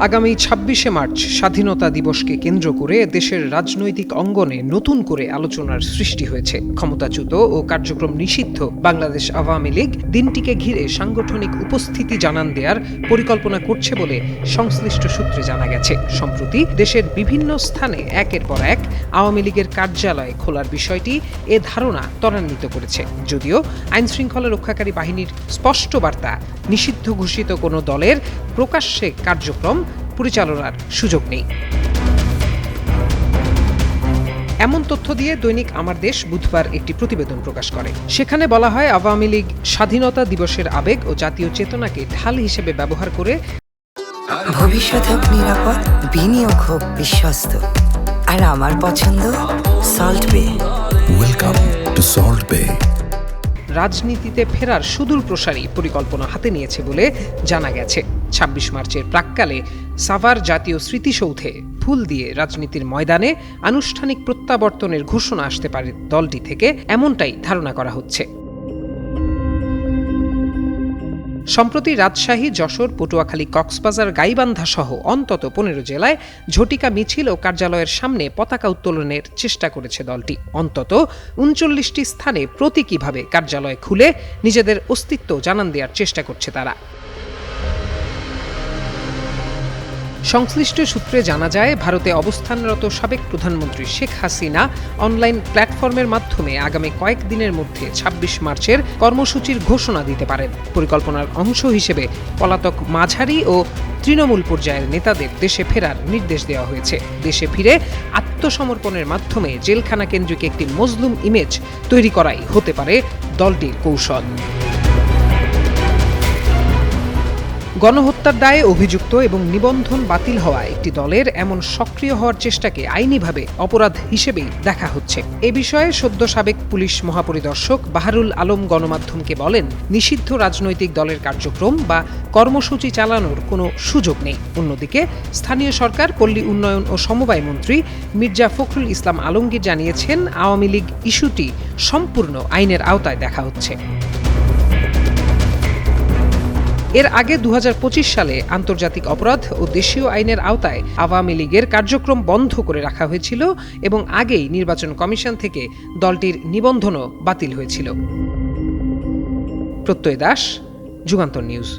আগামী ২৬শে মার্চ স্বাধীনতা দিবসকে কেন্দ্র করে দেশের রাজনৈতিক অঙ্গনে নতুন করে আলোচনার সৃষ্টি হয়েছে। ক্ষমতাচ্যুত ও কার্যক্রম নিষিদ্ধ বাংলাদেশ আওয়ামী লীগ দিনটিকে ঘিরে সাংগঠনিক উপস্থিতি জানান দেওয়ার পরিকল্পনা করছে বলে সংশ্লিষ্ট সূত্রে জানা গেছে। সম্প্রতি দেশের বিভিন্ন স্থানে একের পর এক আওয়ামী লীগের কার্যালয় খোলার বিষয়টি এ ধারণা ত্বরান্বিত করেছে। যদিও আইনশৃঙ্খলা রক্ষাকারী বাহিনীর স্পষ্ট বার্তা, নিষিদ্ধ ঘোষিত কোনো দলের প্রকাশ্যে কার্যক্রম পরিচালনার সুযোগ নেই। এমন তথ্য দিয়ে দৈনিক আমার দেশ বুধবার একটি প্রতিবেদন প্রকাশ করে। সেখানে বলা হয়, আওয়ামী লীগ স্বাধীনতা দিবসের আবেগ ও জাতীয় চেতনাকে ঢাল হিসেবে ব্যবহার করে ভবিষ্যৎ হোক নিরাপদ, বিনিয়োগ হোক বিশ্বস্ত, আর আমার পছন্দ সল্ট বে। ওয়েলকাম টু সল্ট বে। রাজনীতিতে ফেরার সুদূর প্রসারী পরিকল্পনা হাতে নিয়েছে বলে জানা গেছে। ২৬ মার্চের প্রাক্কালে সাভার জাতীয় স্মৃতিসৌধে ফুল দিয়ে রাজনীতির ময়দানে আনুষ্ঠানিক প্রত্যাবর্তনের ঘোষণা আসতে পারে দলটি থেকে, এমনটাই ধারণা করা হচ্ছে। সম্প্রতি রাজশাহী, যশোর, পটুয়াখালী, কক্সবাজার, গাইবান্ধা সহ অন্তত ১৫ জেলায় ঝটিকা মিছিল ও কার্যালয়ের সামনে পতাকা উত্তোলনের চেষ্টা করেছে দলটি। অন্তত ৩৯টি স্থানে প্রতীকীভাবে কার্যালয় খুলে নিজেদের অস্তিত্ব জানান দেওয়ার চেষ্টা করছে তারা। সংশ্লিষ্ট সূত্রে জানা যায়, ভারতে অবস্থানরত সাবেক প্রধানমন্ত্রী শেখ হাসিনা অনলাইন প্ল্যাটফর্মের মাধ্যমে আগামী কয়েকদিনের মধ্যে ২৬ মার্চের কর্মসূচির ঘোষণা দিতে পারেন। পরিকল্পনার অংশ হিসেবে পলাতক মাঝারি ও তৃণমূল পর্যায়ের নেতাদের দেশে ফেরার নির্দেশ দেওয়া হয়েছে। দেশে ফিরে আত্মসমর্পণের মাধ্যমে জেলখানা কেন্দ্রিক একটি মজলুম ইমেজ তৈরি করাই হতে পারে দলটির কৌশল। গণহত্যার দায়ে অভিযুক্ত এবং নিবন্ধন বাতিল হওয়া একটি দলের এমন সক্রিয় হওয়ার চেষ্টাকে আইনিভাবে অপরাধ হিসেবেই দেখা হচ্ছে। এ বিষয়ে সদ্য সাবেক পুলিশ মহাপরিদর্শক বাহারুল আলম গণমাধ্যমকে বলেন, নিষিদ্ধ রাজনৈতিক দলের কার্যক্রম বা কর্মসূচি চালানোর কোনো সুযোগ নেই। অন্যদিকে স্থানীয় সরকার, পল্লী উন্নয়ন ও সমবায় মন্ত্রী মির্জা ফখরুল ইসলাম আলমগীর জানিয়েছেন, আওয়ামী লীগ ইস্যুটি সম্পূর্ণ আইনের আওতায় দেখা হচ্ছে। এর আগে ২০২৫ সালে আন্তর্জাতিক অপরাধ ও দেশীয় আইনের আওতায় আওয়ামী লীগের কার্যক্রম বন্ধ করে রাখা হয়েছিল এবং আগেই নির্বাচন কমিশন থেকে দলটির নিবন্ধনও বাতিল হয়েছিল। প্রত্যয় দাস, যুগান্তর নিউজ।